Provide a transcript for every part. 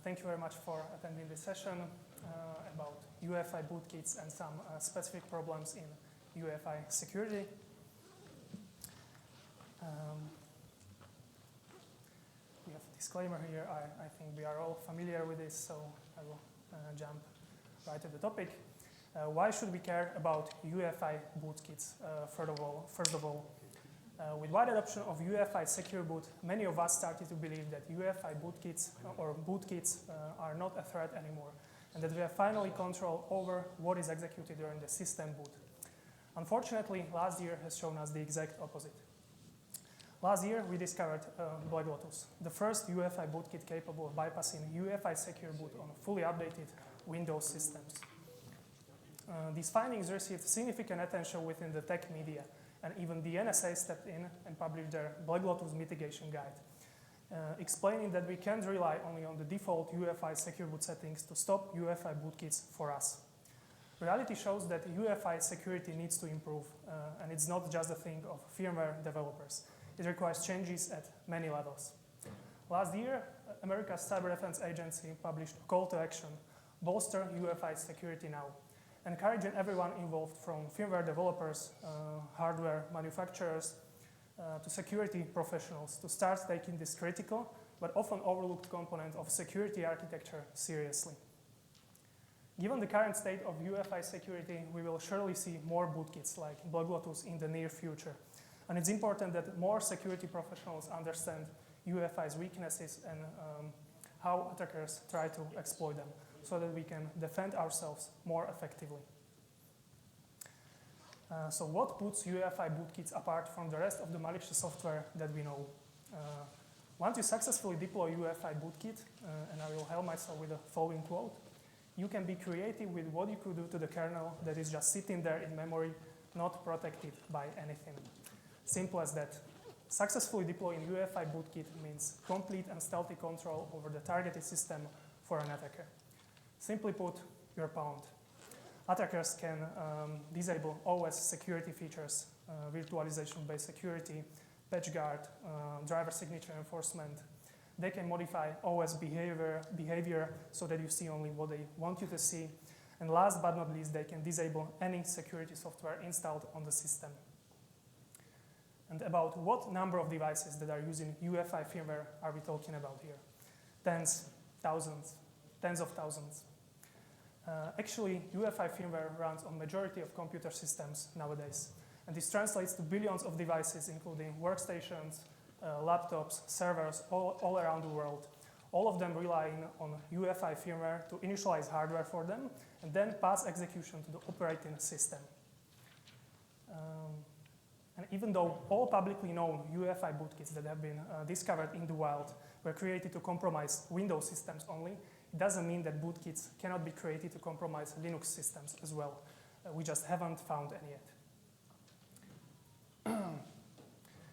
Thank you very much for attending this session about UEFI Bootkits and some specific problems in UEFI security. We have a disclaimer here. I think we are all familiar with this, so I will jump right to the topic. Why should we care about UEFI Bootkits? First of all, with wide adoption of UEFI Secure Boot, many of us started to believe that UEFI Bootkits or Bootkits are not a threat anymore, and that we have finally control over what is executed during the system boot. Unfortunately, last year has shown us the exact opposite. Last year, we discovered Black Lotus, the first UEFI Bootkit capable of bypassing UEFI Secure Boot on fully updated Windows systems. These findings received significant attention within the tech media, and even the NSA stepped in and published their Black Lotus mitigation guide, explaining that we can't rely only on the default UEFI Secure Boot settings to stop UEFI Bootkits for us. Reality shows that UEFI security needs to improve, and it's not just a thing of firmware developers. It requires changes at many levels. Last year, America's Cyber Defense Agency published a call to action, Bolster UEFI Security Now, encouraging everyone involved from firmware developers, hardware manufacturers, to security professionals to start taking this critical but often overlooked component of security architecture seriously. Given the current state of UEFI security, we will surely see more bootkits like Black Lotus in the near future. And it's important that more security professionals understand UEFI's weaknesses and how attackers try to exploit them, so that we can defend ourselves more effectively. So what puts UEFI Bootkits apart from the rest of the malicious software that we know? Once you successfully deploy UEFI Bootkit, and I will help myself with the following quote, you can be creative with what you could do to the kernel that is just sitting there in memory, not protected by anything. Simple as that. Successfully deploying UEFI Bootkit means complete and stealthy control over the targeted system for an attacker. Simply put, you're pawned. Attackers can disable OS security features, virtualization-based security, patch guard, driver signature enforcement. They can modify OS behavior so that you see only what they want you to see. And last but not least, they can disable any security software installed on the system. And about what number of devices that are using UEFI firmware are we talking about here? Tens, thousands, tens of thousands. Actually, UEFI firmware runs on majority of computer systems nowadays. And this translates to billions of devices, including workstations, laptops, servers, all around the world. All of them relying on UEFI firmware to initialize hardware for them and then pass execution to the operating system. And even though all publicly known UEFI bootkits that have been discovered in the wild were created to compromise Windows systems only, it doesn't mean that bootkits cannot be created to compromise Linux systems as well. We just haven't found any yet.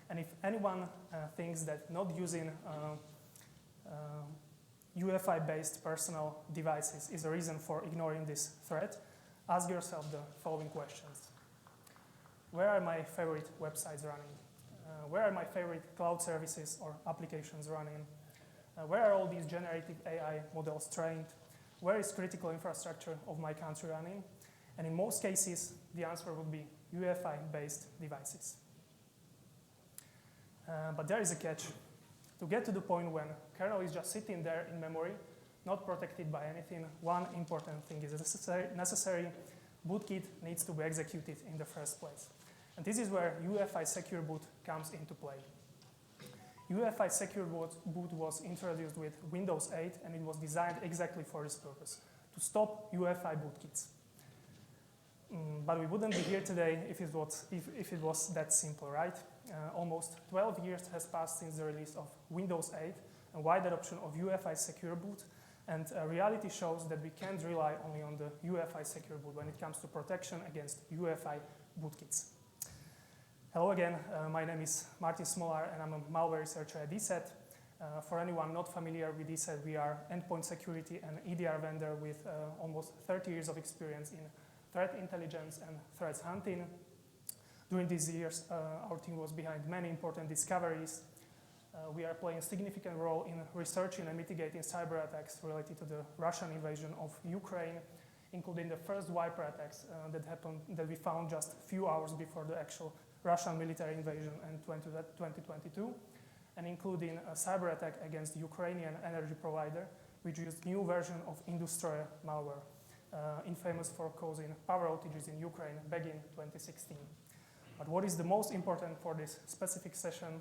And if anyone thinks that not using UEFI-based personal devices is a reason for ignoring this threat, ask yourself the following questions. Where are my favorite websites running? Where are my favorite cloud services or applications running? Where are all these generative AI models trained? Where is critical infrastructure of my country running? And in most cases, the answer would be UEFI-based devices. But there is a catch. To get to the point when kernel is just sitting there in memory, not protected by anything, one important thing is necessary. Bootkit needs to be executed in the first place. And this is where UEFI Secure Boot comes into play. UEFI Secure Boot was introduced with Windows 8, and it was designed exactly for this purpose, to stop UEFI bootkits. But we wouldn't be here today if it was that simple, right? Almost 12 years has passed since the release of Windows 8 and wide adoption of UEFI Secure Boot, and reality shows that we can't rely only on the UEFI Secure Boot when it comes to protection against UEFI bootkits. Hello again, my name is Martin Smolar, and I'm a malware researcher at ESET. For anyone not familiar with ESET, we are endpoint security and EDR vendor with almost 30 years of experience in threat intelligence and threats hunting. During these years, our team was behind many important discoveries, We are playing a significant role in researching and mitigating cyber attacks related to the Russian invasion of Ukraine, including the first wiper attacks that we found just a few hours before the actual Russian military invasion in 2022, and including a cyber attack against the Ukrainian energy provider, which used new version of industrial malware, infamous for causing power outages in Ukraine back in 2016. But what is the most important for this specific session,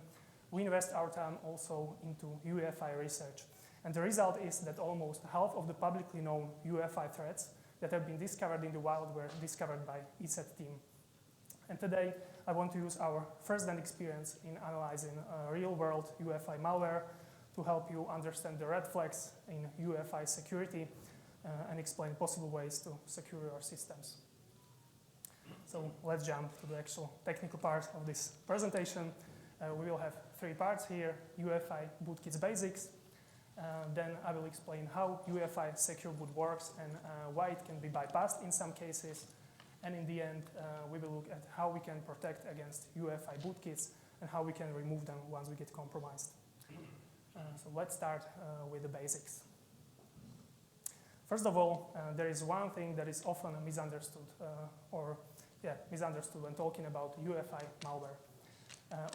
we invest our time also into UEFI research. And the result is that almost half of the publicly known UEFI threats that have been discovered in the wild were discovered by ESET team. And today, I want to use our first-hand experience in analyzing real-world UEFI malware to help you understand the red flags in UEFI security and explain possible ways to secure your systems. So let's jump to the actual technical part of this presentation. We will have 3 parts here: UEFI Bootkits basics. Then I will explain how UEFI Secure Boot works and why it can be bypassed in some cases. And in the end, we will look at how we can protect against UEFI bootkits and how we can remove them once we get compromised. So let's start with the basics. First of all, there is one thing that is often misunderstood misunderstood when talking about UEFI malware.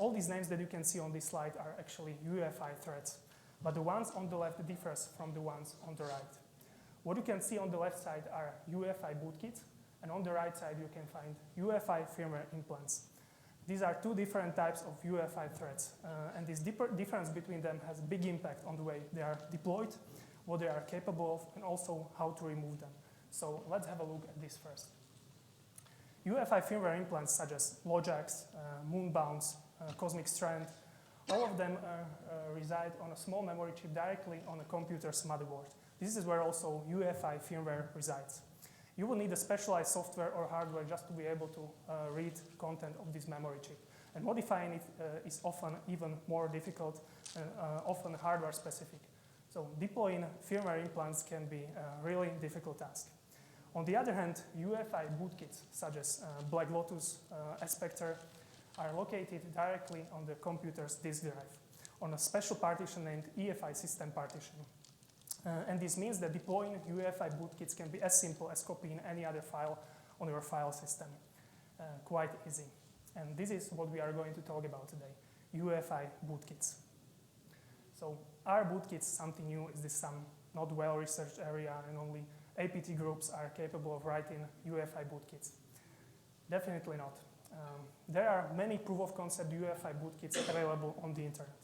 All these names that you can see on this slide are actually UEFI threats, but the ones on the left differs from the ones on the right. What you can see on the left side are UEFI bootkits, and on the right side you can find UEFI firmware implants. These are 2 different types of UEFI threats, and this difference between them has a big impact on the way they are deployed, what they are capable of, and also how to remove them. So let's have a look at this first. UEFI firmware implants such as LoJax, Moonbounce, Cosmic Strand, all of them reside on a small memory chip directly on a computer's motherboard. This is where also UEFI firmware resides. You will need a specialized software or hardware just to be able to read content of this memory chip. And modifying it is often even more difficult and often hardware specific. So deploying firmware implants can be a really difficult task. On the other hand, UEFI bootkits such as Black Lotus, Spectre are located directly on the computer's disk drive on a special partition named EFI system partition. And this means that deploying UEFI bootkits can be as simple as copying any other file on your file system. Quite easy. And this is what we are going to talk about today, UEFI bootkits. So are bootkits something new? Is this some not well-researched area and only APT groups are capable of writing UEFI bootkits? Definitely not. There are many proof-of-concept UEFI bootkits available on the internet,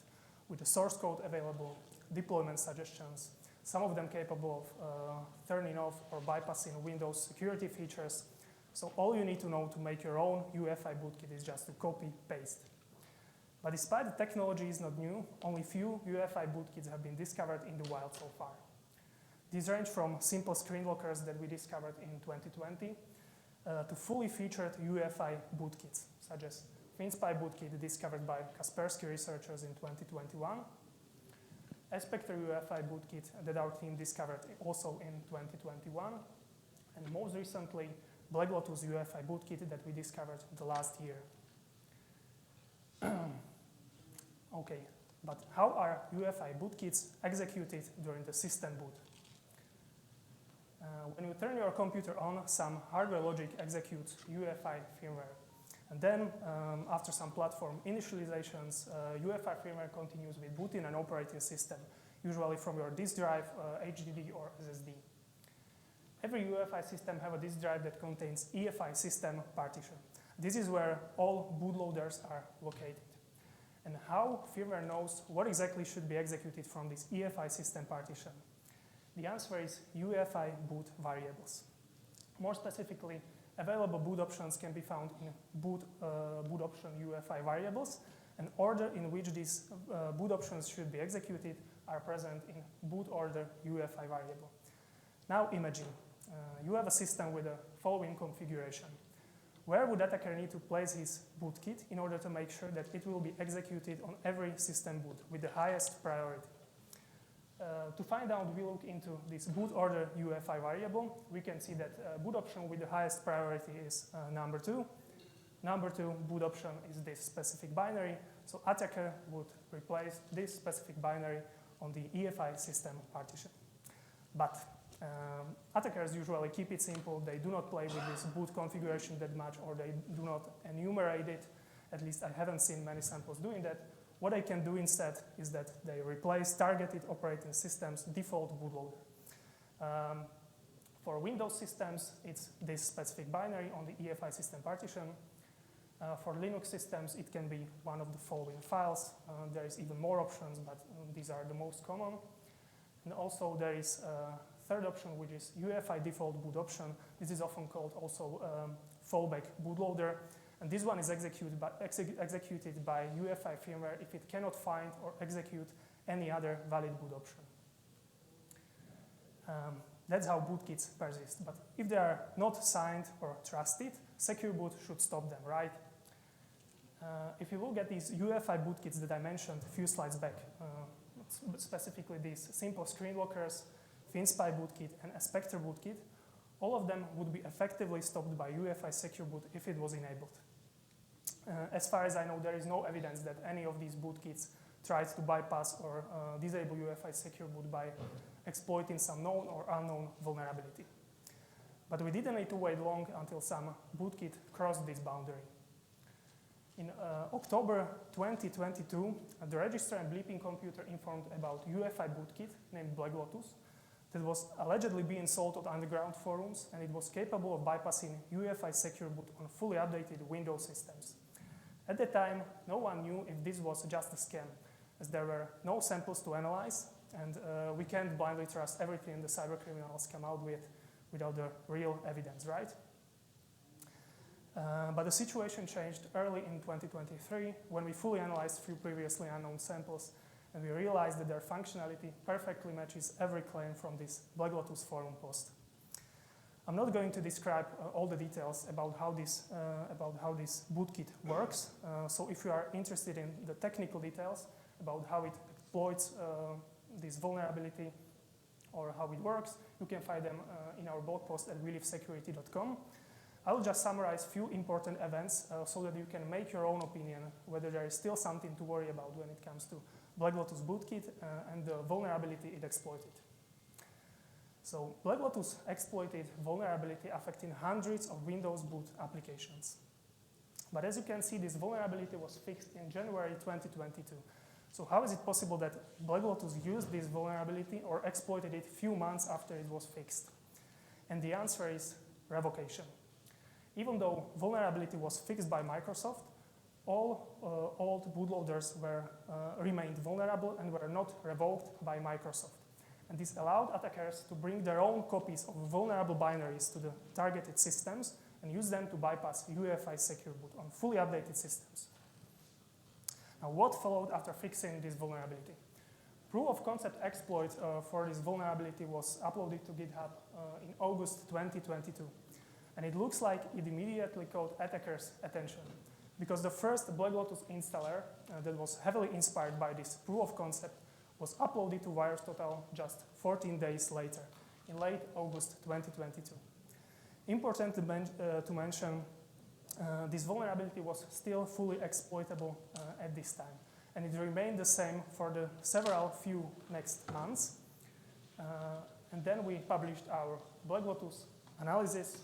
with the source code available, deployment suggestions, some of them capable of turning off or bypassing Windows security features. So all you need to know to make your own UEFI bootkit is just to copy-paste. But despite the technology is not new, only few UEFI bootkits have been discovered in the wild so far. These range from simple screen lockers that we discovered in 2020 to fully featured UEFI bootkits, such as FinSpy bootkit discovered by Kaspersky researchers in 2021, Spectre UEFI bootkit that our team discovered also in 2021, and most recently, Black Lotus UEFI bootkit that we discovered the last year. Okay, but how are UEFI bootkits executed during the system boot? When you turn your computer on, some hardware logic executes UEFI firmware. And then, after some platform initializations, UEFI firmware continues with booting an operating system, usually from your disk drive, HDD, or SSD. Every UEFI system has a disk drive that contains EFI system partition. This is where all bootloaders are located. And how firmware knows what exactly should be executed from this EFI system partition? The answer is UEFI boot variables. More specifically, available boot options can be found in boot option UEFI variables, and order in which these boot options should be executed are present in boot order UEFI variable. Now imagine you have a system with the following configuration. Where would attacker need to place his bootkit in order to make sure that it will be executed on every system boot with the highest priority? To find out, we look into this boot order UEFI variable. We can see that boot option with the highest priority is number 2, Number 2 boot option is this specific binary. So attacker would replace this specific binary on the EFI system partition. But attackers usually keep it simple. They do not play with this boot configuration that much, or they do not enumerate it. At least I haven't seen many samples doing that. What I can do instead is that they replace targeted operating systems default bootloader. For Windows systems, it's this specific binary on the EFI system partition. For Linux systems, it can be one of the following files. There is even more options, but these are the most common. And also there is a third option, which is UEFI default boot option. This is often called also fallback bootloader. And this one is executed by UEFI firmware if it cannot find or execute any other valid boot option. That's how bootkits persist. But if they are not signed or trusted, Secure Boot should stop them, right? If you look at these UEFI bootkits that I mentioned a few slides back, specifically these simple screen lockers, FinSpy bootkit, and a Spectre bootkit, all of them would be effectively stopped by UEFI Secure Boot if it was enabled. As far as I know, there is no evidence that any of these bootkits tried to bypass or disable UEFI Secure Boot by exploiting some known or unknown vulnerability. But we didn't need to wait long until some bootkit crossed this boundary. In October 2022, the Register and Bleeping Computer informed about UEFI bootkit named Black Lotus that was allegedly being sold on underground forums, and it was capable of bypassing UEFI Secure Boot on fully updated Windows systems. At the time, no one knew if this was just a scam, as there were no samples to analyze, and we can't blindly trust everything the cybercriminals come out with without the real evidence, right? But the situation changed early in 2023 when we fully analyzed a few previously unknown samples, and we realized that their functionality perfectly matches every claim from this Black Lotus forum post. I'm not going to describe all the details about how this bootkit works. So if you are interested in the technical details about how it exploits this vulnerability or how it works, you can find them in our blog post at reliefsecurity.com. I will just summarize a few important events so that you can make your own opinion whether there is still something to worry about when it comes to Black Lotus bootkit and the vulnerability it exploited. So Black Lotus exploited vulnerability affecting hundreds of Windows boot applications. But as you can see, this vulnerability was fixed in January 2022. So how is it possible that Black Lotus used this vulnerability or exploited it a few months after it was fixed? And the answer is revocation. Even though vulnerability was fixed by Microsoft, all old bootloaders remained vulnerable and were not revoked by Microsoft. And this allowed attackers to bring their own copies of vulnerable binaries to the targeted systems and use them to bypass UEFI Secure Boot on fully updated systems. Now, what followed after fixing this vulnerability? Proof of concept exploit for this vulnerability was uploaded to GitHub in August 2022. And it looks like it immediately caught attackers' attention, because the first Black Lotus installer that was heavily inspired by this proof of concept was uploaded to VirusTotal just 14 days later, in late August 2022. Important to mention, this vulnerability was still fully exploitable at this time, and it remained the same for the few next months. And then we published our Black Lotus analysis,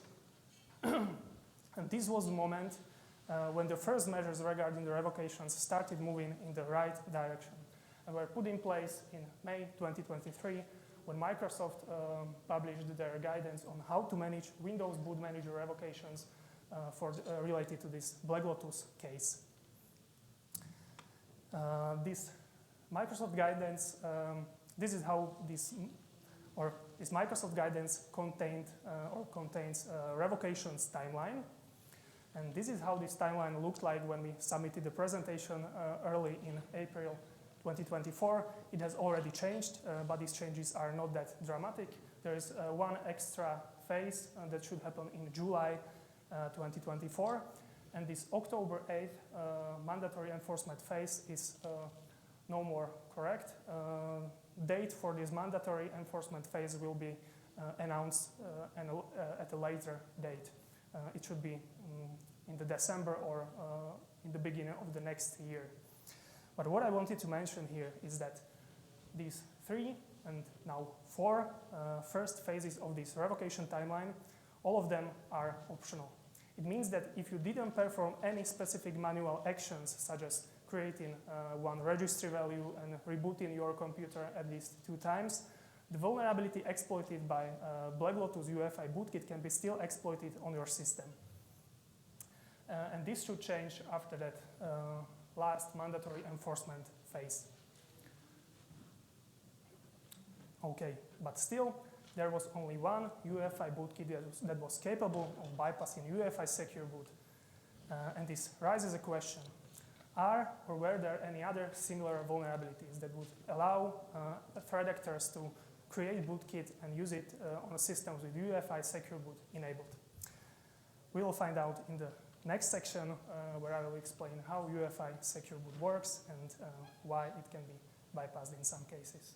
and this was the moment when the first measures regarding the revocations started moving in the right direction and were put in place in May 2023 when Microsoft published their guidance on how to manage Windows Boot Manager revocations related to this Black Lotus case. This Microsoft guidance, this Microsoft guidance contains revocations timeline. And this is how this timeline looked like when we submitted the presentation early in April 2024. It has already changed, but these changes are not that dramatic. There is one extra phase that should happen in July 2024. And this October 8th mandatory enforcement phase is no more correct. Date for this mandatory enforcement phase will be announced at a later date. It should be in the December or in the beginning of the next year. But what I wanted to mention here is that these 3 and now 4 first phases of this revocation timeline, all of them are optional. It means that if you didn't perform any specific manual actions, such as creating one registry value and rebooting your computer at least 2 times, the vulnerability exploited by BlackLotus UEFI Bootkit can be still exploited on your system. And this should change after that last mandatory enforcement phase. Okay, but still, there was only one UEFI Bootkit that was capable of bypassing UEFI Secure Boot. And this raises a question. Are or were there any other similar vulnerabilities that would allow threat actors to create Bootkit and use it on systems with UEFI Secure Boot enabled? We will find out in the next section where I will explain how UEFI Secure Boot works and why it can be bypassed in some cases.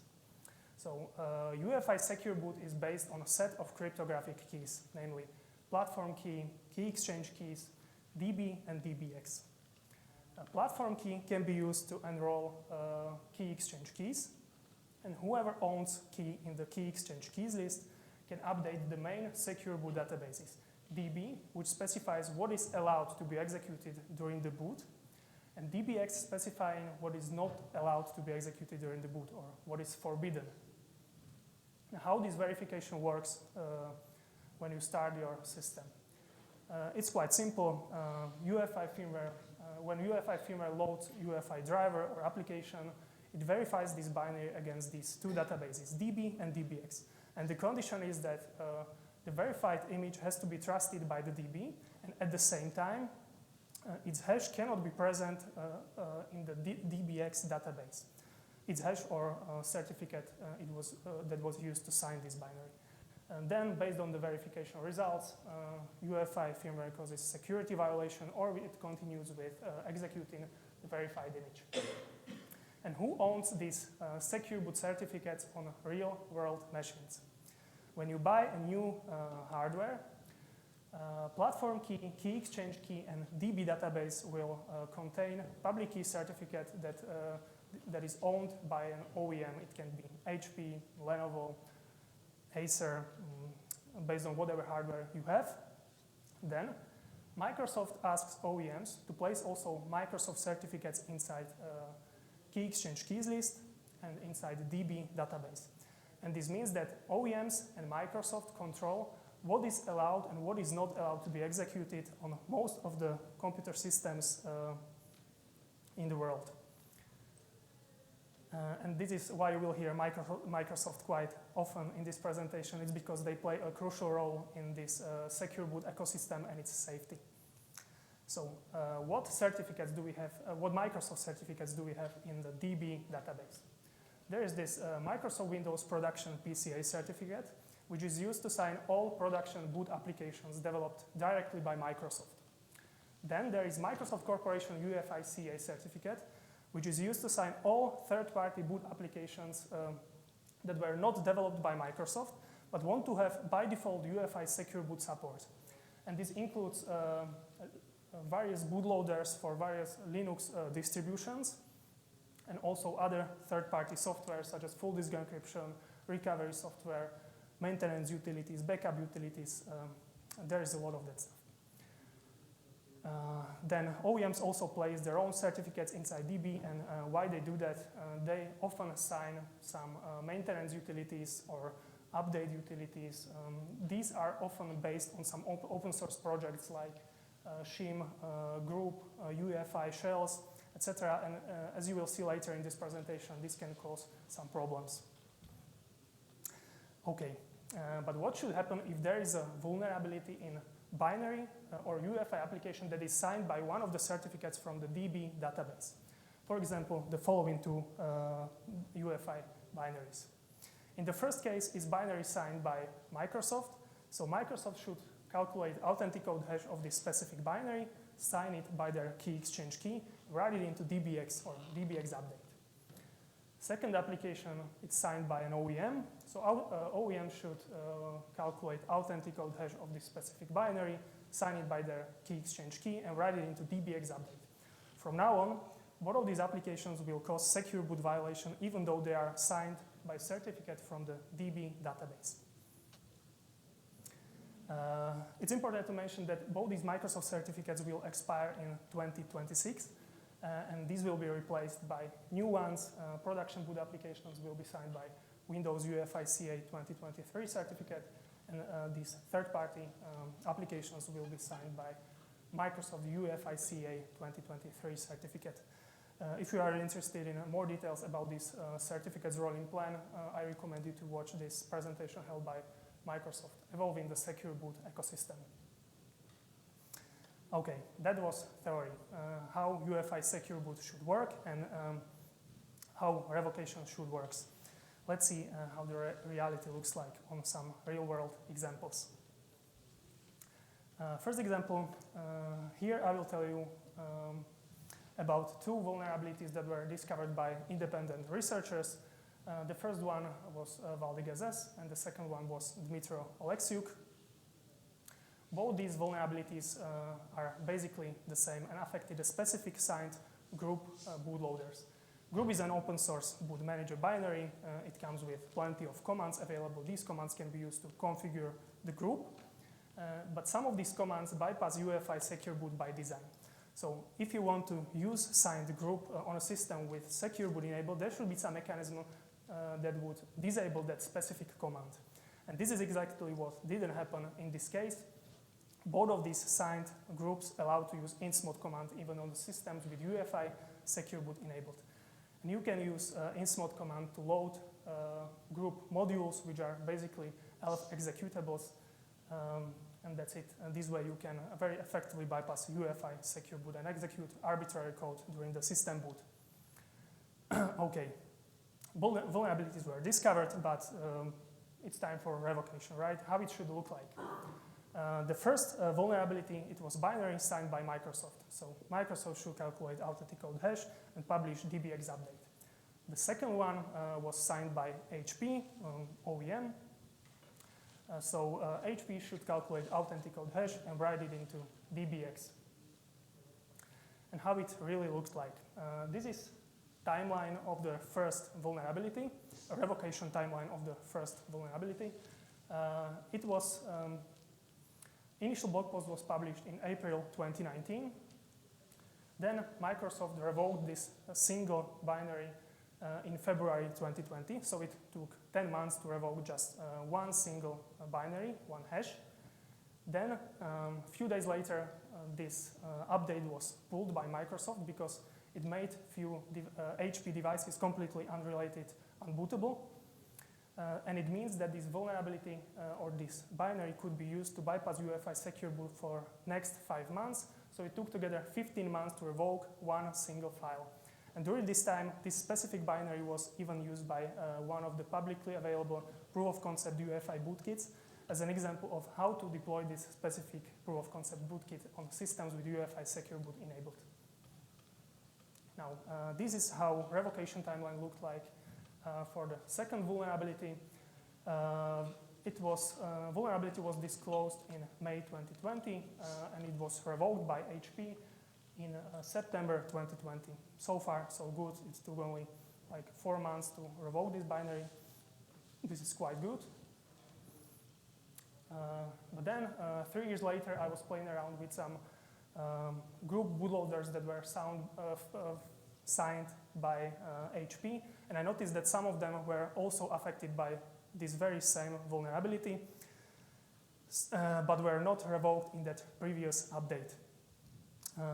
So UEFI Secure Boot is based on a set of cryptographic keys, namely platform key, key exchange keys, DB, and DBX. A platform key can be used to enroll key exchange keys, and whoever owns key in the key exchange keys list can update the main secure boot databases. DB, which specifies what is allowed to be executed during the boot, and DBX specifying what is not allowed to be executed during the boot or what is forbidden. Now, how this verification works when you start your system. It's quite simple. UEFI firmware, when UEFI firmware loads UEFI driver or application, it verifies this binary against these 2 databases, DB and DBX. And the condition is that the verified image has to be trusted by the DB, and at the same time, its hash cannot be present in the DBX database. Its hash or certificate that was used to sign this binary. And then, based on the verification results, UEFI firmware causes security violation, or it continues with executing the verified image. And who owns these secure boot certificates on real-world machines? When you buy a new hardware, platform key, key exchange key, and DB database will contain public key certificate that is owned by an OEM. It can be HP, Lenovo, Acer, based on whatever hardware you have. Then Microsoft asks OEMs to place also Microsoft certificates inside key exchange keys list and inside the DB database. And this means that OEMs and Microsoft control what is allowed and what is not allowed to be executed on most of the computer systems in the world. And this is why you will hear Microsoft quite often in this presentation. It's because they play a crucial role in this secure boot ecosystem and its safety. So what certificates do we have, what Microsoft certificates do we have in the DB database? There is this Microsoft Windows Production PCA certificate, which is used to sign all production boot applications developed directly by Microsoft. Then there is Microsoft Corporation UEFI CA certificate, which is used to sign all third-party boot applications that were not developed by Microsoft, but want to have by default UEFI Secure Boot support. And this includes various bootloaders for various Linux distributions, and also other third-party software such as full disk encryption, recovery software, maintenance utilities, backup utilities. There is a lot of that stuff. Then OEMs also place their own certificates inside DB, and why they do that, they often assign some maintenance utilities or update utilities. These are often based on some open source projects like Shim, Group, UEFI shells, etc. And as you will see later in this presentation, this can cause some problems. Okay, but what should happen if there is a vulnerability in binary or UEFI application that is signed by one of the certificates from the DB database? For example, the following 2 UEFI binaries. In the first case, is binary signed by Microsoft. So Microsoft should calculate authentic code hash of this specific binary, sign it by their key exchange key, write it into DBX or DBX update. Second application, it's signed by an OEM. So OEM should calculate authentic code hash of this specific binary, sign it by their key exchange key, and write it into DBX update. From now on, both of these applications will cause secure boot violation even though they are signed by certificate from the DB database. It's important to mention that both these Microsoft certificates will expire in 2026, and these will be replaced by new ones. Production boot applications will be signed by Windows UEFI CA 2023 certificate, and these third-party applications will be signed by Microsoft UEFI CA 2023 certificate. If you are interested in more details about this certificates rolling plan, I recommend you to watch this presentation held by Microsoft, Evolving the Secure Boot Ecosystem. Okay, that was theory, how UEFI Secure Boot should work and how revocation should work. Let's see how the reality looks like on some real-world examples. First example, here I will tell you about two vulnerabilities that were discovered by independent researchers. The first one was Valdez SS, and the second one was Dmitro Oleksiuk. Both these vulnerabilities are basically the same and affected a specific signed group bootloaders. Group is an open source boot manager binary. It comes with plenty of commands available. These commands can be used to configure the group, but some of these commands bypass UEFI Secure Boot by design. So if you want to use signed group on a system with Secure Boot enabled, there should be some mechanism that would disable that specific command. And this is exactly what didn't happen in this case. Both of these signed groups allow to use insmod command even on the systems with UEFI Secure Boot enabled. And you can use insmod command to load group modules, which are basically ELF executables. And that's it. And this way you can very effectively bypass UEFI Secure Boot and execute arbitrary code during the system boot. Okay, vulnerabilities were discovered, but it's time for revocation, right? How it should look like. The first vulnerability, it was binary signed by Microsoft. So Microsoft should calculate authentic code hash and publish DBX update. The second one was signed by HP, OEM. HP should calculate authentic code hash and write it into DBX. And how it really looks like. This is timeline of the first vulnerability, a revocation timeline of the first vulnerability. It was, initial blog post was published in April 2019. Then Microsoft revoked this single binary in February 2020. So it took 10 months to revoke just one single binary, one hash. Then a few days later, this update was pulled by Microsoft because it made few HP devices completely unrelated, unbootable. And it means that this vulnerability or this binary could be used to bypass UEFI Secure Boot for next 5 months. So it took together 15 months to revoke one single file. And during this time, this specific binary was even used by one of the publicly available proof of concept UEFI Bootkits as an example of how to deploy this specific proof of concept bootkit on systems with UEFI Secure Boot enabled. Now, this is how revocation timeline looked like for the second vulnerability. Vulnerability was disclosed in May 2020, and it was revoked by HP in September 2020. So far, so good. It's still only like 4 months to revoke this binary. This is quite good. But then, 3 years later, I was playing around with some group bootloaders that were signed by HP, and I noticed that some of them were also affected by this very same vulnerability, but were not revoked in that previous update.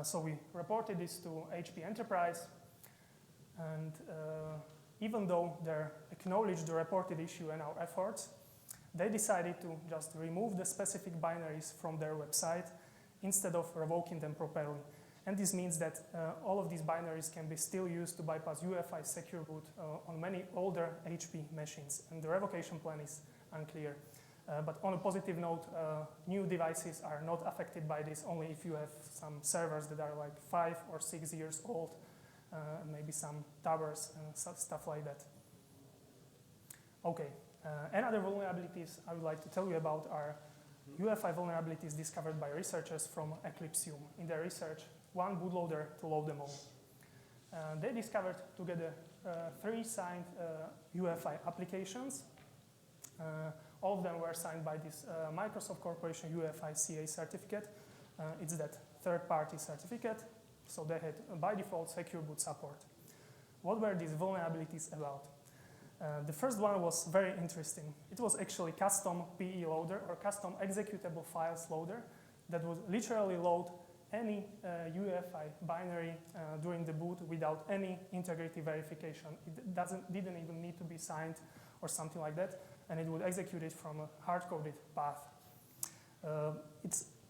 So we reported this to HP Enterprise, and even though they acknowledged the reported issue and our efforts, they decided to just remove the specific binaries from their website instead of revoking them properly. And this means that all of these binaries can be still used to bypass UEFI Secure Boot on many older HP machines, and the revocation plan is unclear. But on a positive note, new devices are not affected by this only if you have some servers that are like 5 or 6 years old. maybe some towers and stuff like that. Okay, another vulnerabilities I would like to tell you about are UEFI vulnerabilities discovered by researchers from Eclipsium. In their research, one bootloader to load them all. They discovered together 3 signed UEFI applications. All of them were signed by this Microsoft Corporation UEFI CA certificate. It's that third-party certificate, so they had by default secure boot support. What were these vulnerabilities about? The first one was very interesting. It was actually custom PE loader or custom executable files loader that would literally load any UEFI binary during the boot without any integrity verification. It didn't even need to be signed or something like that, and it would execute it from a hard-coded path.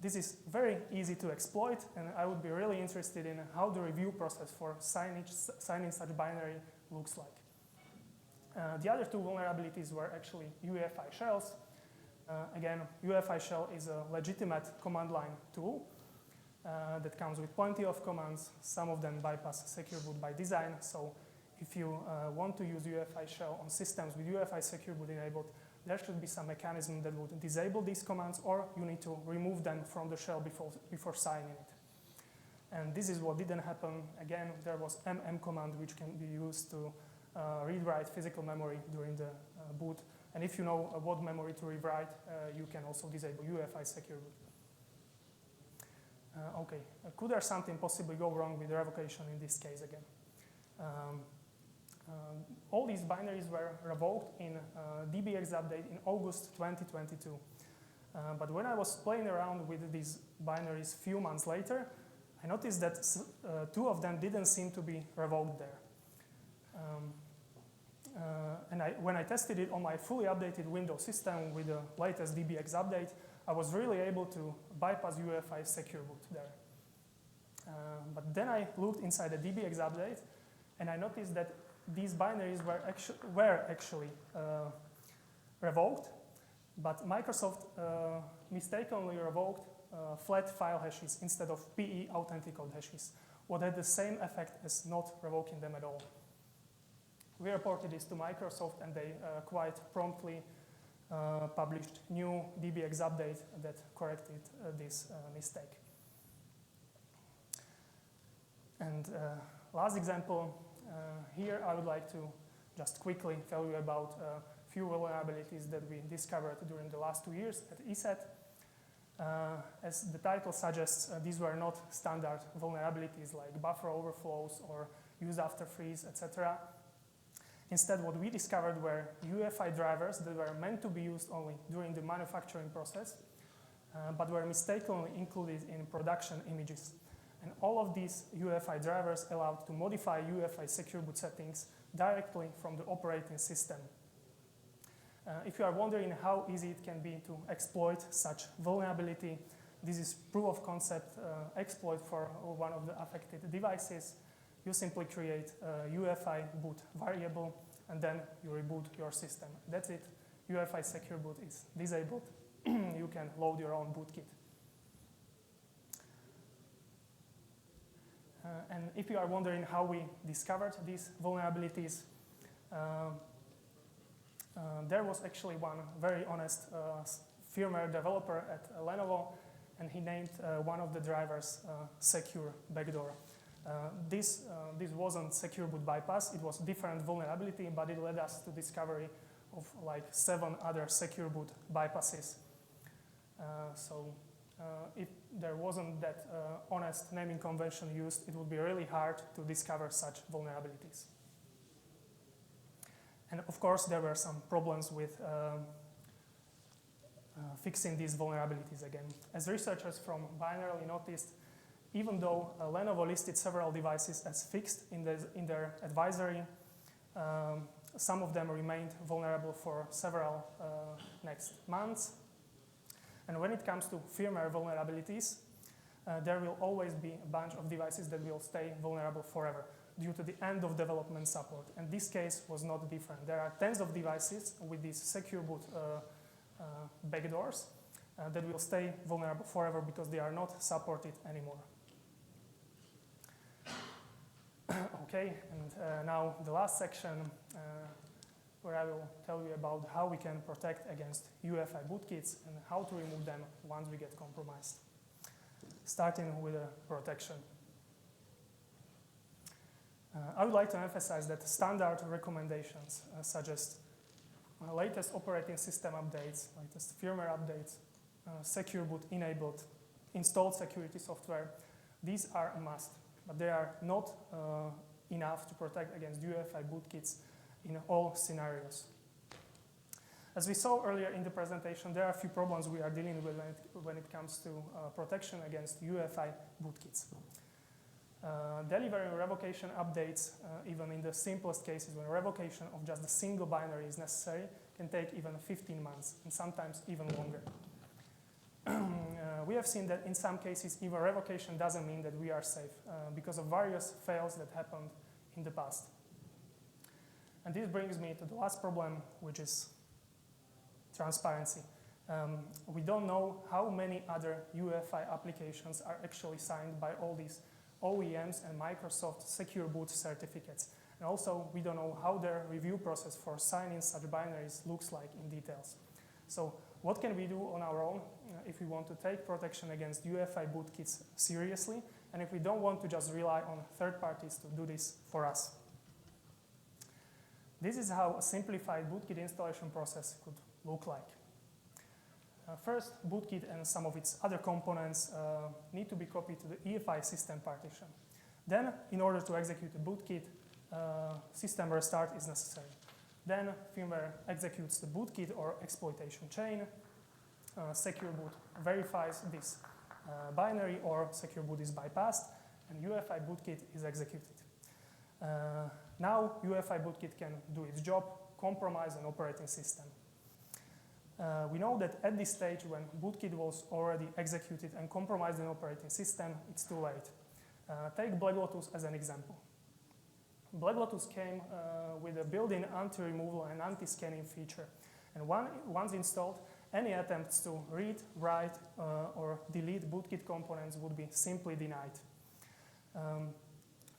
This is very easy to exploit, and I would be really interested in how the review process for signing such binary looks like. The other 2 vulnerabilities were actually UEFI shells. Again, UEFI shell is a legitimate command line tool that comes with plenty of commands. Some of them bypass secure boot by design. So if you want to use UEFI shell on systems with UEFI secure boot enabled, there should be some mechanism that would disable these commands, or you need to remove them from the shell before signing it. And this is what didn't happen. Again, there was command which can be used to read-write physical memory during the boot. And if you know what memory to rewrite, you can also disable UEFI secure boot. Okay, could there something possibly go wrong with the revocation in this case again? All these binaries were revoked in DBX update in August 2022. But when I was playing around with these binaries a few months later, I noticed that 2 of them didn't seem to be revoked there. And when I tested it on my fully updated Windows system with the latest DBX update, I was really able to bypass UEFI secure boot there. But then I looked inside the DBX update, and I noticed that these binaries were actually revoked, but Microsoft mistakenly revoked flat file hashes instead of PE authentic code hashes, what had the same effect as not revoking them at all. We reported this to Microsoft, and they quite promptly published new DBX update that corrected this mistake. And last example, here I would like to just quickly tell you about a few vulnerabilities that we discovered during the last 2 years at ESET. As the title suggests, these were not standard vulnerabilities like buffer overflows or use after freeze, etc. Instead, what we discovered were UEFI drivers that were meant to be used only during the manufacturing process, but were mistakenly included in production images. And all of these UEFI drivers allowed to modify UEFI secure boot settings directly from the operating system. If you are wondering how easy it can be to exploit such vulnerability, this is proof of concept exploit for one of the affected devices. You simply create a UEFI boot variable, and then you reboot your system. That's it. UEFI secure boot is disabled. You can load your own bootkit. And if you are wondering how we discovered these vulnerabilities, there was actually one very honest firmware developer at Lenovo, and he named one of the drivers secure backdoor. This wasn't secure boot bypass, it was different vulnerability, but it led us to discovery of like 7 other secure boot bypasses. If there wasn't that honest naming convention used, it would be really hard to discover such vulnerabilities. And of course, there were some problems with fixing these vulnerabilities again. As researchers from Binarily noticed, even though Lenovo listed several devices as fixed in their advisory, some of them remained vulnerable for several next months. And when it comes to firmware vulnerabilities, there will always be a bunch of devices that will stay vulnerable forever due to the end of development support. And this case was not different. There are tens of devices with these secure boot backdoors that will stay vulnerable forever because they are not supported anymore. Okay, and now the last section where I will tell you about how we can protect against UEFI bootkits and how to remove them once we get compromised. Starting with protection. I would like to emphasize that standard recommendations suggest latest operating system updates, latest firmware updates, Secure Boot enabled, installed security software. These are a must, but they are not enough to protect against UEFI bootkits in all scenarios. As we saw earlier in the presentation, there are a few problems we are dealing with when it comes to protection against UEFI bootkits. Delivering revocation updates, even in the simplest cases when revocation of just a single binary is necessary, can take even 15 months and sometimes even longer. We have seen that in some cases even revocation doesn't mean that we are safe because of various fails that happened in the past. And this brings me to the last problem, which is transparency. We don't know how many other UEFI applications are actually signed by all these OEMs and Microsoft Secure Boot certificates. And also, we don't know how their review process for signing such binaries looks like in details. So what can we do on our own if we want to take protection against UEFI bootkits seriously, and if we don't want to just rely on third parties to do this for us? This is how a simplified bootkit installation process could look like. First, bootkit and some of its other components need to be copied to the EFI system partition. Then, in order to execute a bootkit, system restart is necessary. Then, firmware executes the bootkit or exploitation chain. Secure Boot verifies this binary or Secure Boot is bypassed, and UEFI bootkit is executed. Now, UEFI bootkit can do its job, compromise an operating system. We know that at this stage, when bootkit was already executed and compromised an operating system, it's too late. Take Black Lotus as an example. Black Lotus came with a built-in anti-removal and anti-scanning feature. And once installed, any attempts to read, write, or delete bootkit components would be simply denied.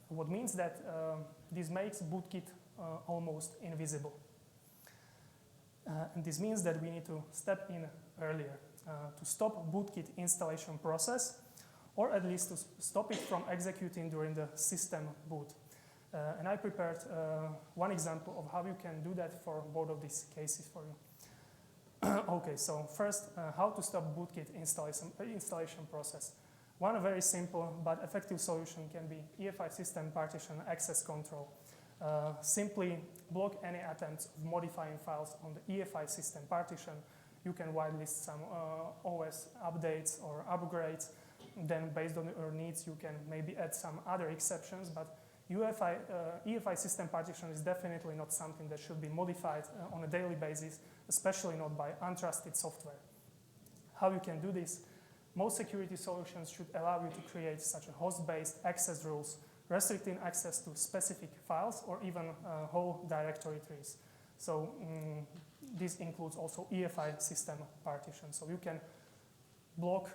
What means that this makes bootkit almost invisible. And this means that we need to step in earlier to stop bootkit installation process, or at least to stop it from executing during the system boot. And I prepared one example of how you can do that for both of these cases for you. Okay, so first, how to stop bootkit installation process. One very simple but effective solution can be EFI system partition access control. Simply block any attempts of modifying files on the EFI system partition. You can whitelist some OS updates or upgrades. Then based on your needs, you can maybe add some other exceptions, but EFI system partition is definitely not something that should be modified on a daily basis, especially not by untrusted software. How you can do this? Most security solutions should allow you to create such a host-based access rules, restricting access to specific files or even whole directory trees. So this includes also EFI system partition. So you can block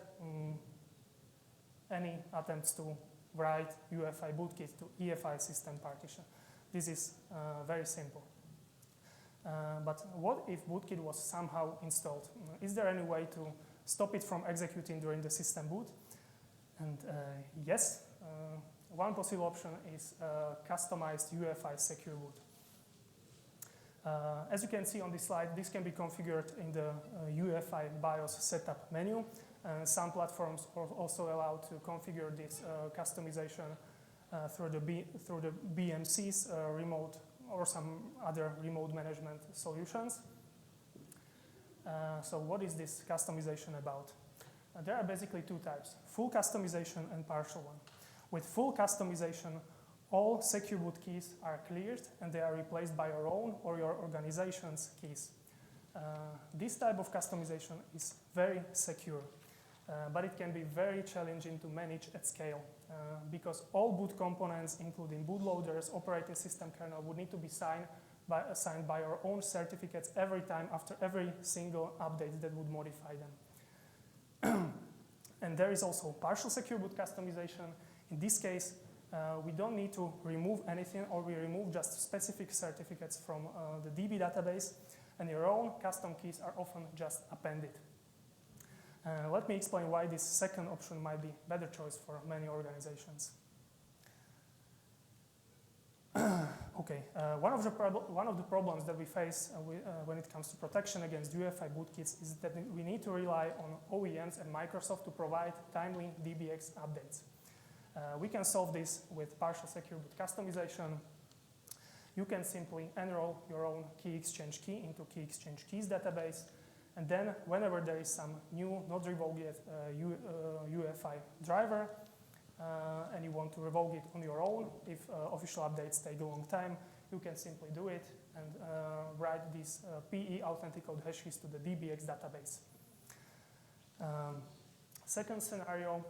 any attempts to write UEFI bootkit to EFI system partition. This is very simple. But what if bootkit was somehow installed? Is there any way to stop it from executing during the system boot? And yes, one possible option is customized UEFI Secure Boot. As you can see on this slide, this can be configured in the UEFI BIOS setup menu. Some platforms are also allowed to configure this customization through the BMC's remote or some other remote management solutions. So what is this customization about? There are basically two types, full customization and partial one. With full customization, all Secure Boot keys are cleared and they are replaced by your own or your organization's keys. This type of customization is very secure, but it can be very challenging to manage at scale because all boot components, including bootloaders, operating system kernel, would need to be signed by your own certificates every time after every single update that would modify them. And there is also partial Secure Boot customization. In this case, we don't need to remove anything, or we remove just specific certificates from the DB database, and your own custom keys are often just appended. Let me explain why this second option might be a better choice for many organizations. Okay, one of the problems that we face when it comes to protection against UEFI bootkits is that we need to rely on OEMs and Microsoft to provide timely DBX updates. We can solve this with partial secure boot customization. You can simply enroll your own key exchange key into key exchange keys database, and then whenever there is some new, not revoked yet UEFI driver, and you want to revoke it on your own, if official updates take a long time, you can simply do it and write these PE authenticode hash keys to the DBX database. Second scenario,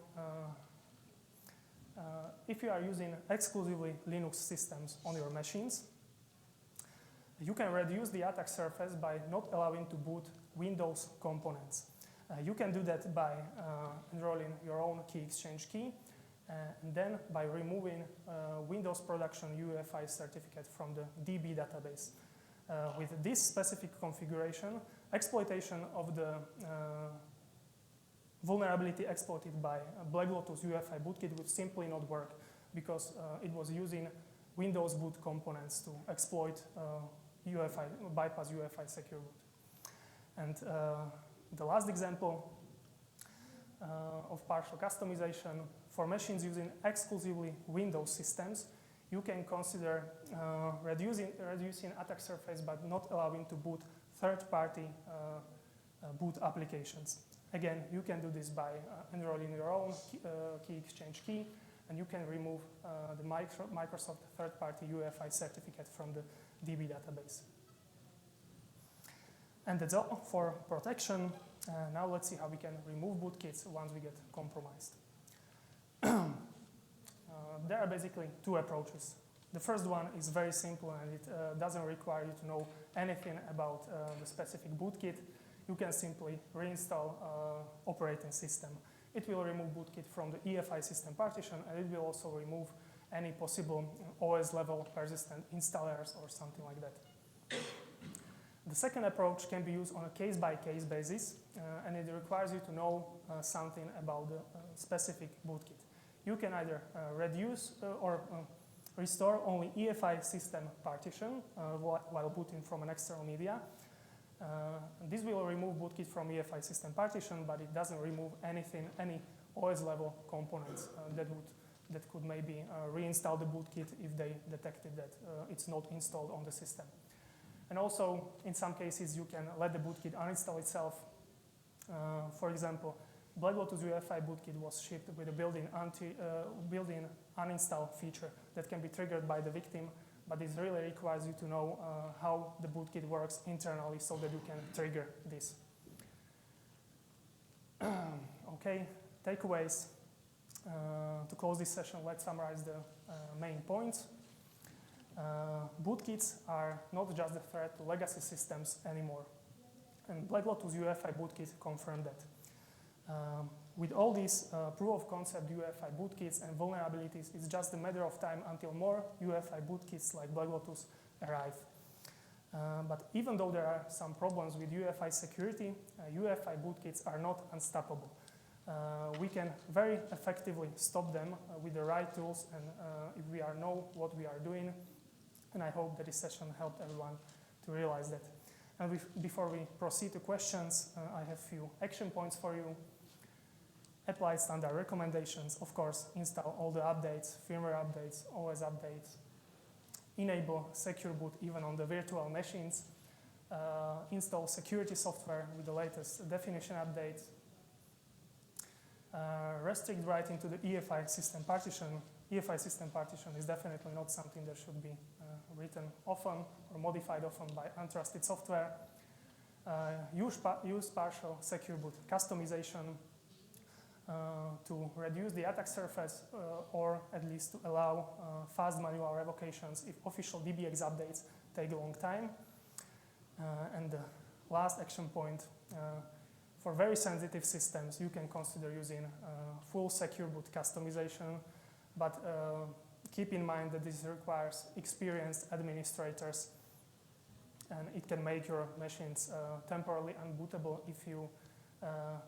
if you are using exclusively Linux systems on your machines, you can reduce the attack surface by not allowing to boot Windows components. You can do that by enrolling your own key exchange key, and then by removing Windows production UEFI certificate from the DB database. With this specific configuration, exploitation of the vulnerability exploited by BlackLotus UEFI Bootkit would simply not work, because it was using Windows boot components to exploit bypass UEFI Secure Boot. And the last example of partial customization, for machines using exclusively Windows systems, you can consider reducing attack surface but not allowing to boot third-party boot applications. Again, you can do this by enrolling your own key exchange key, and you can remove the Microsoft third-party UEFI certificate from the DB database. And that's all for protection. Now let's see how we can remove bootkits once we get compromised. There are basically two approaches. The first one is very simple, and it doesn't require you to know anything about the specific bootkit. You can simply reinstall operating system. It will remove bootkit from the EFI system partition, and it will also remove any possible OS level persistent installers or something like that. The second approach can be used on a case-by-case basis, and it requires you to know something about the specific bootkit. You can either reduce or restore only EFI system partition while booting from an external media. This will remove bootkit from EFI system partition, but it doesn't remove any OS level components that could maybe reinstall the bootkit if they detected that it's not installed on the system. And also, in some cases, you can let the bootkit uninstall itself. For example, BlackLotus UEFI Bootkit was shipped with a built-in uninstall feature that can be triggered by the victim, but this really requires you to know how the bootkit works internally so that you can trigger this. Okay, takeaways. To close this session, let's summarize the main points. Bootkits are not just a threat to legacy systems anymore, and BlackLotus UEFI Bootkit confirmed that. With all these proof of concept UEFI bootkits and vulnerabilities, it's just a matter of time until more UEFI bootkits like BlackLotus arrive. But even though there are some problems with UEFI security, UEFI bootkits are not unstoppable. We can very effectively stop them with the right tools, and if we know what we are doing. And I hope that this session helped everyone to realize that. And before we proceed to questions, I have a few action points for you. Apply standard recommendations, of course, install all the updates, firmware updates, OS updates. Enable secure boot even on the virtual machines. Install security software with the latest definition updates. Restrict writing to the EFI system partition. EFI system partition is definitely not something that should be written often or modified often by untrusted software. Use partial secure boot customization to reduce the attack surface or at least to allow fast manual revocations if official DBX updates take a long time. And the last action point, for very sensitive systems, you can consider using full secure boot customization, but keep in mind that this requires experienced administrators, and it can make your machines temporarily unbootable if you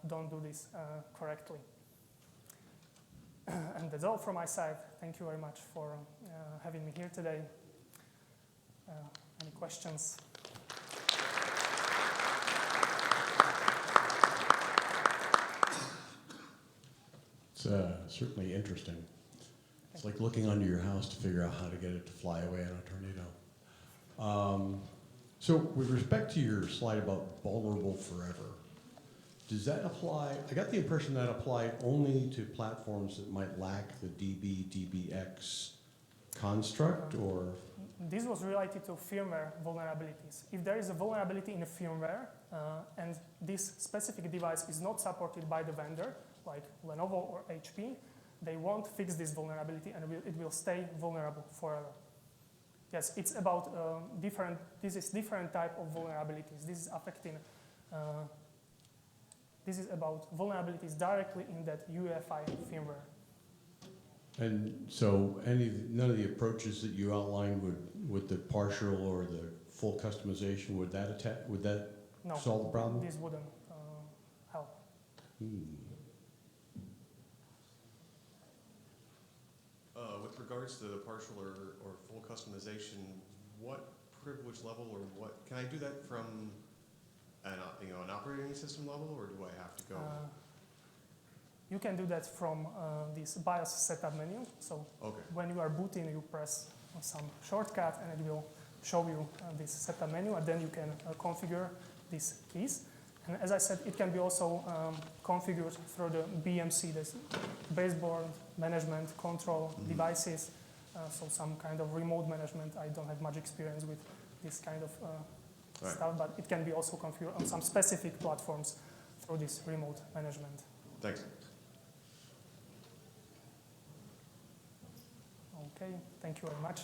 don't do this correctly. And that's all from my side. Thank you very much for having me here today. Any questions? It's certainly interesting. It's like looking under your house to figure out how to get it to fly away in a tornado. So with respect to your slide about vulnerable forever, does that apply? I got the impression that applied only to platforms that might lack the DB, DBX construct, or? This was related to firmware vulnerabilities. If there is a vulnerability in a firmware and this specific device is not supported by the vendor, like Lenovo or HP, they won't fix this vulnerability and it will stay vulnerable forever. Yes, it's about this is different type of vulnerabilities. This is affecting, this is about vulnerabilities directly in that UEFI firmware. And so none of the approaches that you outlined with the partial or the full customization, would that No, solve the problem? This wouldn't help. With regards to the partial or full customization, what privilege level or what, can I do that from an operating system level, or do I have to go? You can do that from this BIOS setup menu. So when you are booting, you press some shortcut and it will show you this setup menu, and then you can configure these keys. And as I said, it can be also configured through the BMC, this baseboard management control devices. So some kind of remote management. I don't have much experience with this kind of stuff, but it can be also configured on some specific platforms through this remote management. Thanks. Okay, thank you very much.